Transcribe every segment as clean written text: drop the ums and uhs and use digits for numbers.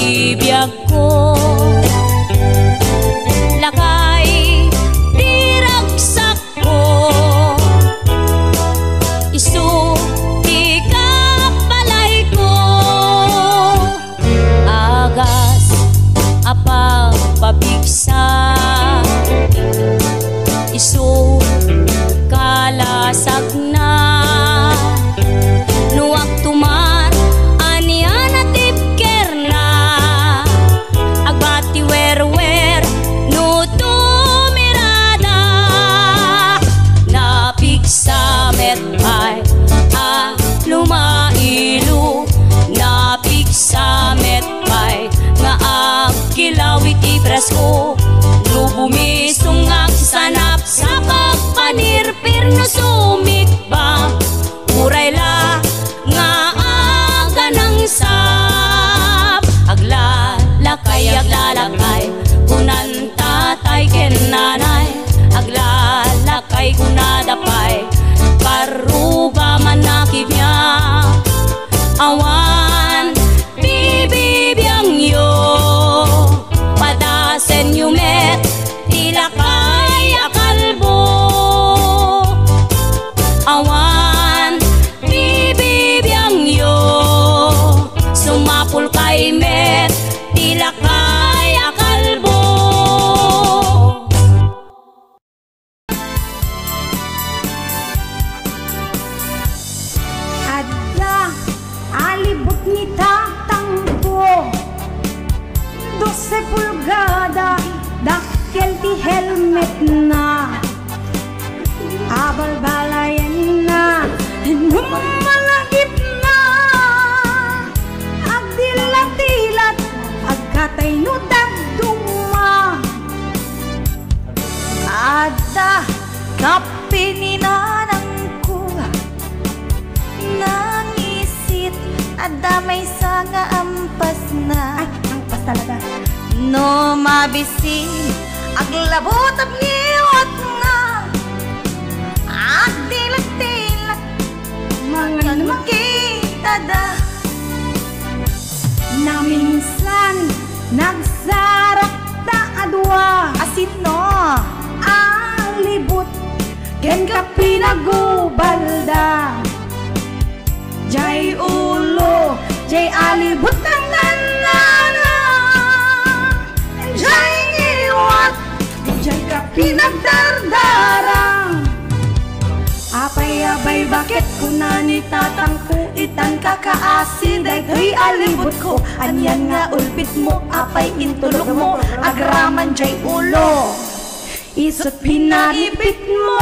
bibiyag ko. Lakay diragsak ko, isu di kapalay ko. Agas apa pabigsa, isu kalasag na. Nuwag tumar anian at ibker na, agbati wer-wer no tumirada. Napigsa metpay lumailu, napigsa metpay nga agkilawit ibras ko. No bumisungag sanap sa pagpanirpir no sumikba, urayla nga aga ng sap. Aglalakay kunan tatay ken nanay, aglalakay kunadapay paruga man nakibya. Awan bibibiyang yo, padasen yumet ilakay akalbo. Awan bibibiyang yo, sumapul kay met ilakay akalbo. Adda alibot ni tatang ko, 12 pulgada dakkel ti helmet na, abalbalayan na numalagip na, agdilat-dilat agkatay no dagduma. Adda kapininanang ko, nangisit adda may sanga ampas na. Ay, ampas talaga. No mabisi aglabot at niwat na, agdilat-dilat mga makita da. Na minsan nagsarak ta adwa, asin no alibot ken ka pinagubalda. Jay ulo, jay alibot ang nanana, jay iwat, jay ka pinagdardarang. Apay-abay bakit kunani tatang ko, itan kakaasin daytoy alibot ko. Anyan nga ulpit mo, apay intulok mo, agraman jay ulo, isot pinaipit mo.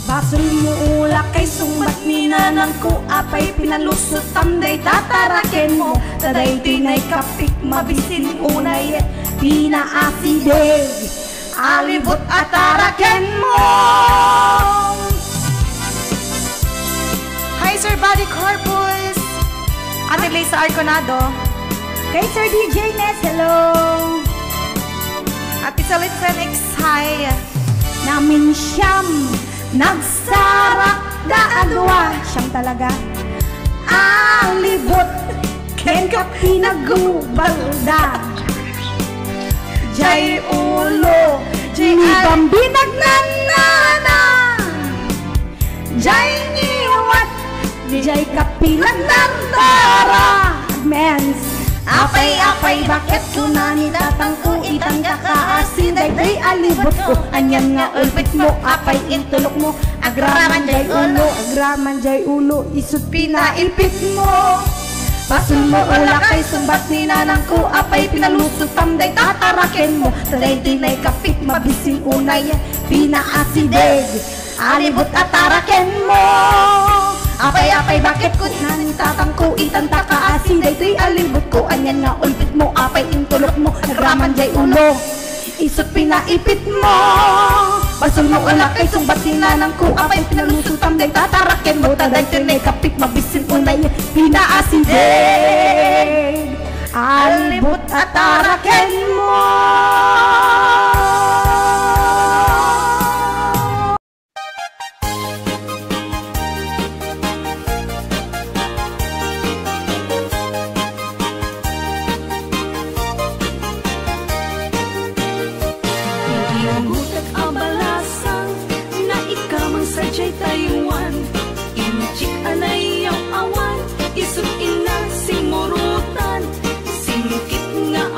Basol mo ulak kay sumbat ni nanang ko, apay pinalusot tanday tataraken mo. Taday tinay kapik mabisin unay pinaasidig, alibot ataraken mo. Hi Sir Body Corpus, Ate Lisa Arconado, Kay Sir DJ Ness, hello. Ate Salit Felix, hi. Namin siyam nagsarak da adwa, siyam talaga. Alibot ken ka pinagubalda, jay ulo, jay pambinag nanana, jay niwat, jay ka pinagdardara. Mens apay-apay bakit kunani datang ko, itang kakaasin dayday alibot ko. Anyan nga ulpit mo, apay intulok mo, agraman jay ulo, agraman jay ulo, isut pinaipit mo. Pasul mo ulak kay sumbat ni nanang ko, apay pinalusot tamday tataraken mo. Taday dinay kapit mabisin unay pinaasidig, alibot ataraken mo. Apay-apay bakit ko nani tatang ko, itang takaasin daytoy alibot ko. Anyan nga ulpit mo, apay intulok mo, agraman jay ulo, isot pinaipit mo. Pasul mo ulak kay sumbat ni nanang ko, apay pinalusot tamday tataraken mo. Taday dinay kapit mabisin unay pinaasidig, alibot ataraken mo.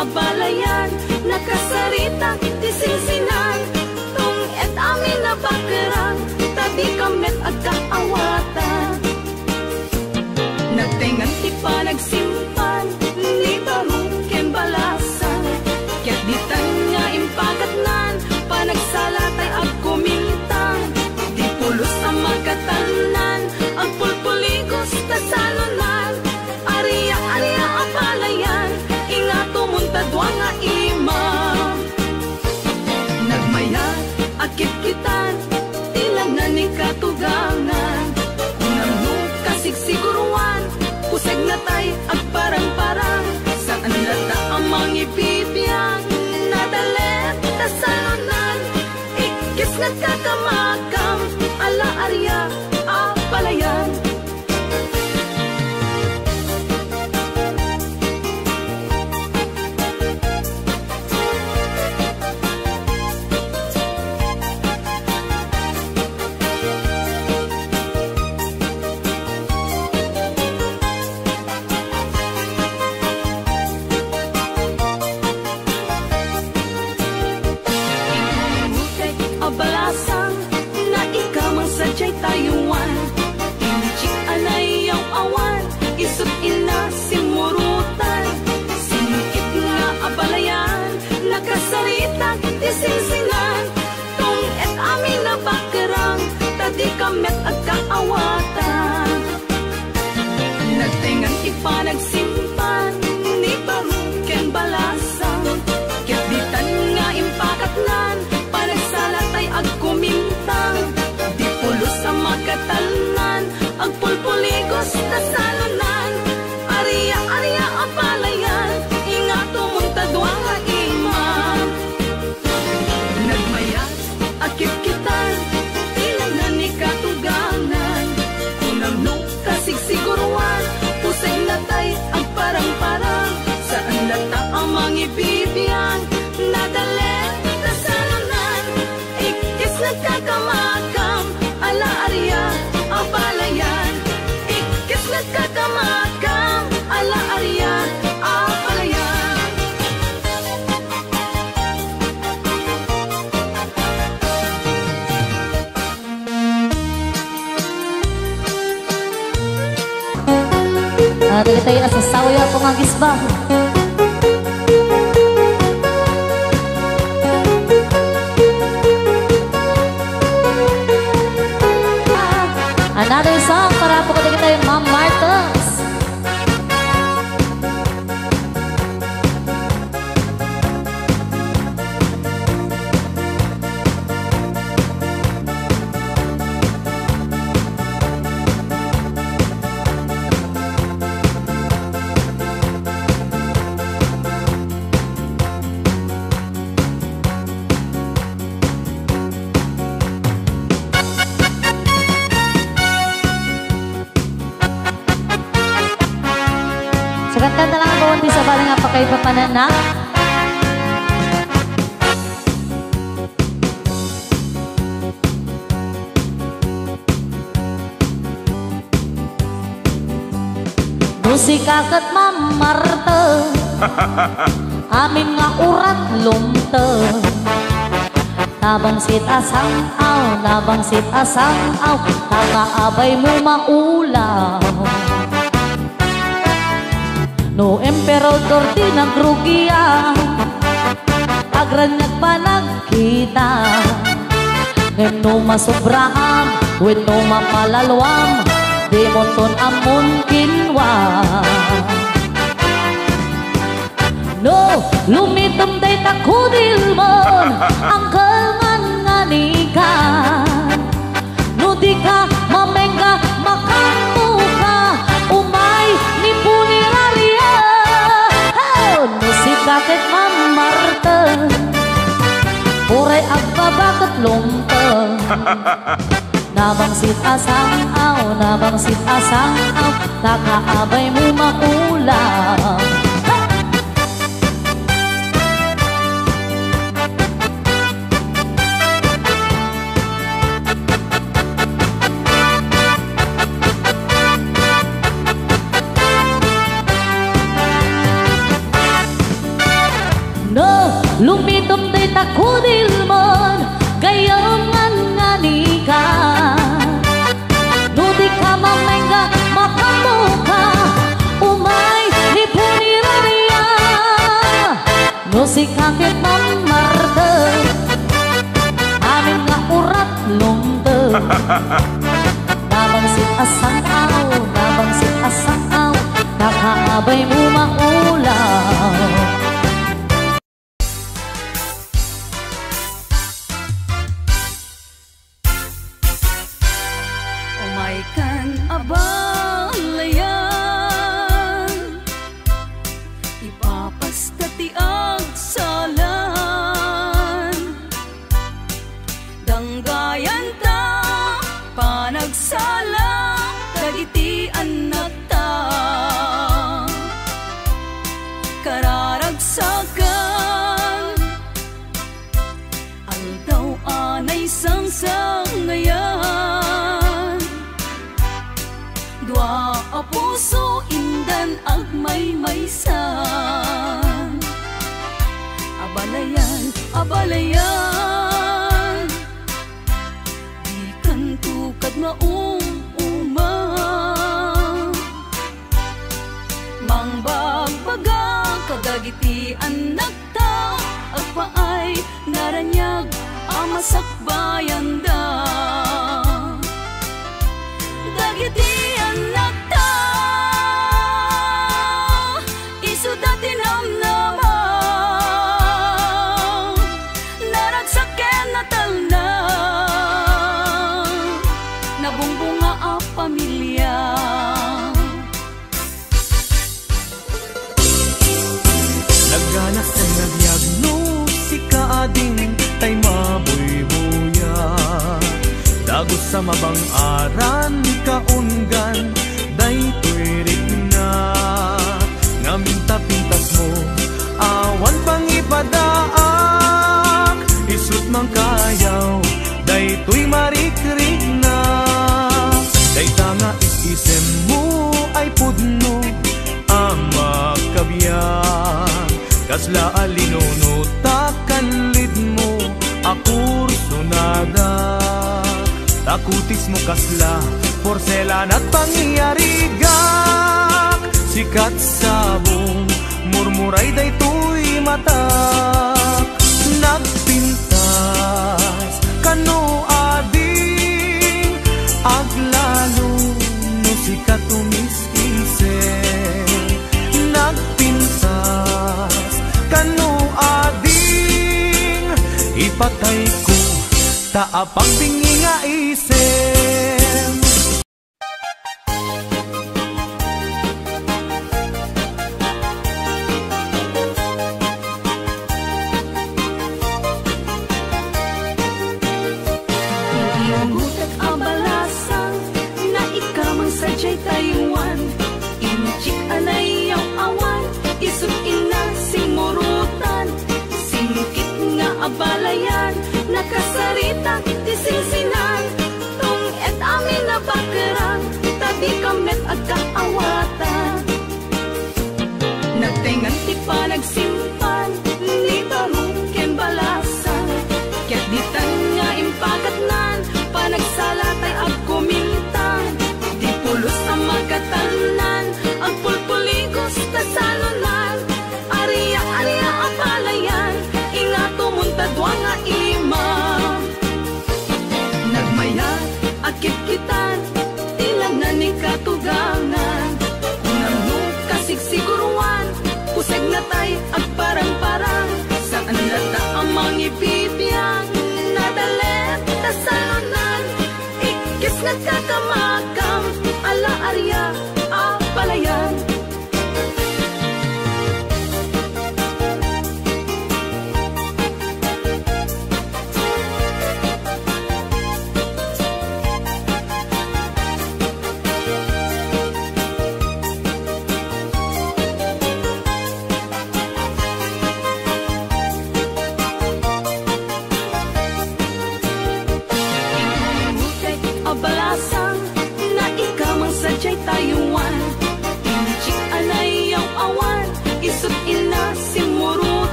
abalayan, nakasarita tisinsinan, tung et amin na bakerang, tadi kamet agkaawatan. Nagtengan ti pa nagsimpan, ni baru ken balasan, ket ditan nga impagatnan, panagsalatay agkumintang, di pulos ang magkatanan, ang pulpuligos tasalunan, ariya apalayan, ingato muntadwa nga imam. Nagmayat, akit-kitan, tilangan ni katugangan, unang kasigsiguruan, puseg na tay agparang-parang, saan lata ang mangibibiyang, nadalet tasalunan, ikis nagkakamakam, ala arya apalayan. Abalasang na ikamang sadyay tayuan, inchik anay ang awan, isut ina simurutan, sinikit nga abalayan, nakasarita tisinsinan, tung et amin na bakerang, tadi kamet agkaawatan. Nagtengan ipanagsimpan, ni baru ken balasang, ket ditan nga impakatnan, panagsalatay agkumintang, di pulos sa magkatalunan, agpulpuligos tasalunan, ariya apalayan, ingato muntadwa nga imam. Nagmayat, akit-kitan, tilangan ni katugangan, unang kasigsiguruan, pusay natay agparang-parang, saan lata ang mangibibiyang, nadalet tasalunan, ikis nagkakamakam, ala arya apalayan, ikis nagkakamakam, ala arya apalayan. Dili tayo nasasawi ako nga gisba. Another song para po kita tayo Ma'am Martens. Sagatan na lang ang bawang di sa bala nga pa kayo papananak. Musika kat Ma'am Marta, amin nga urat lumta. Nabang sit asang aw, nakaabay mo maulaw. No emperador di nagrugiya, agran nagpanagkita. Ngem no masubraham, when no mapalalwam, di monton amon kinwa. No, lumitom day takudil mon, ang kalngan nga nikan. No di ka mamengga makamuka, umay ni puniraria. No si kakit Ma'am Marta, uray agbabakat lumta. Nabang sit asang aw, nakaabay mo maulam. lumitom day takudil mon gayam ngani ka. Nudi ka mamengga makamuka umay ni puniraya no si kakit mamarte amin nga urat lumte nabang si asang aw nakaabay mo maulaw. Kan abalayan ipapastati agsalan danggayan ta panagsala dagiti anak ta kararagsakan aldaw anay sangsangayan dua a puso indan agmay-maysan abalayan ikan tukad maumuma mangbagbaga kadagiti anak ta agpaay naranyag amasakbayan da dagiti anak ta isu dati namnama naragsaken natal na nabungbunga a pamilya. Nagganak sa nagdiagnosika ading tay mabuy-buya dagos sa mabang aran kaunggan daytoy rigna ngaminta-pintas mo awan pang ipadaak isut mang kayaw daytoy marikrig na dayta nga isisem mo ay pudno ang makabiyang kasla alinuno takanlid mo akurso nada takutis mo kasla porselan at pangyarigak sikat sabong murmuray daytoy matak nagpintas kano ading aglalo no sikat umiskise nagpintas kano ading ipatay ko taapang bingi nga isem. Iugutak abalasan na ikamang sadyay Taiwan inchik anayaw awan isut ina simurutan singkit nga abalayan nakasarita tisinsinan tong et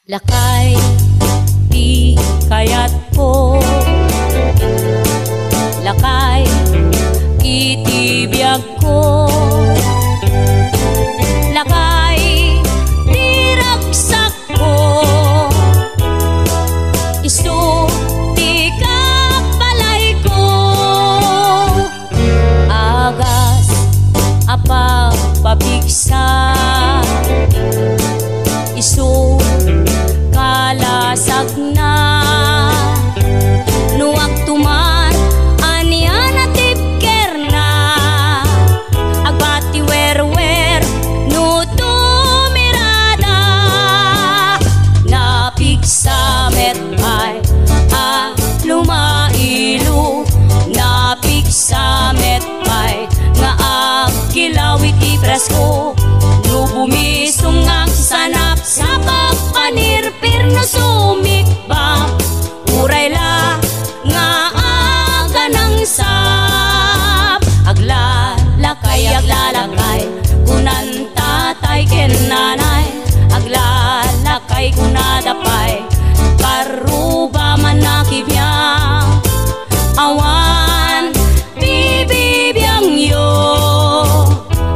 Lakay, di kayat ko. Lakay, itibiyag ko. Lakay, di ragsak ko. Isu, di kapalay ko. Agas, apa pabigsa. Isu, kalasag na nuwag tumar anian at tipker na agbati wer no tumirada napigsa metay a lumailu napigsa metay nga agkilawit ipresko no bumisong ang sanap sa pagpanirpir no sumikba urayla nga aga ng sap aglalakay kunan tatay ken nanay aglalakay kunadapay karuba man nakibiyang awan bibibiyang yo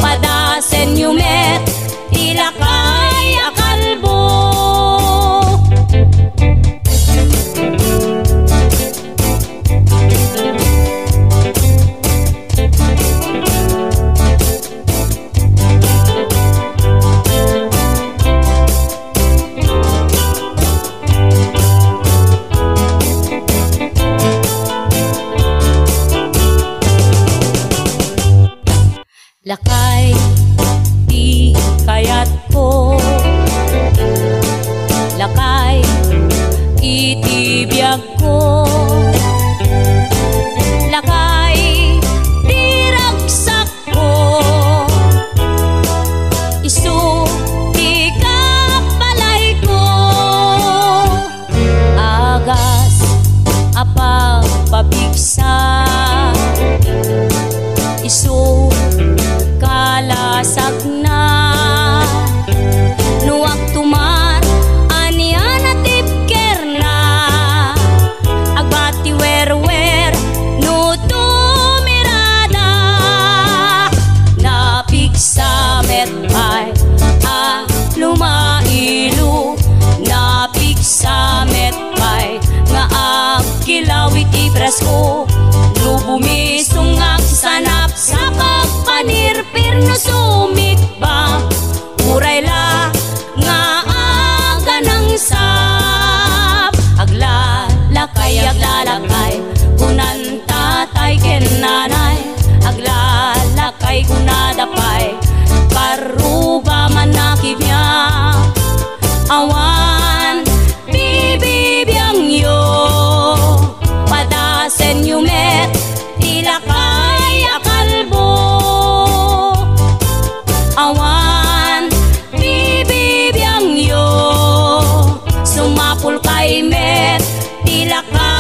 padasen yumet ilakay akalbo. Lakay di kayat ko, lakay itibiyag ko, lakay di ragsak ko, isu di kapalay ko, agas apag pabigsa, isu kalasag na, nuwag tuman anian at tipker na, agbati wer-wer no tumirada, napigsa metpay a lumailu, napigsa metpay nga agkilawit ibras ko, no bumisungag sanap sa pagpanirpir no sumikba, urayla nga aga ng sap, aglalakay kunan tatay ken nanay, aglalakay kunadapay paruba man nakibya, awan bibibiyang yo, padasen yumet ilakay akalbo, awan bibibiyang yo, sumapul kay met ilakay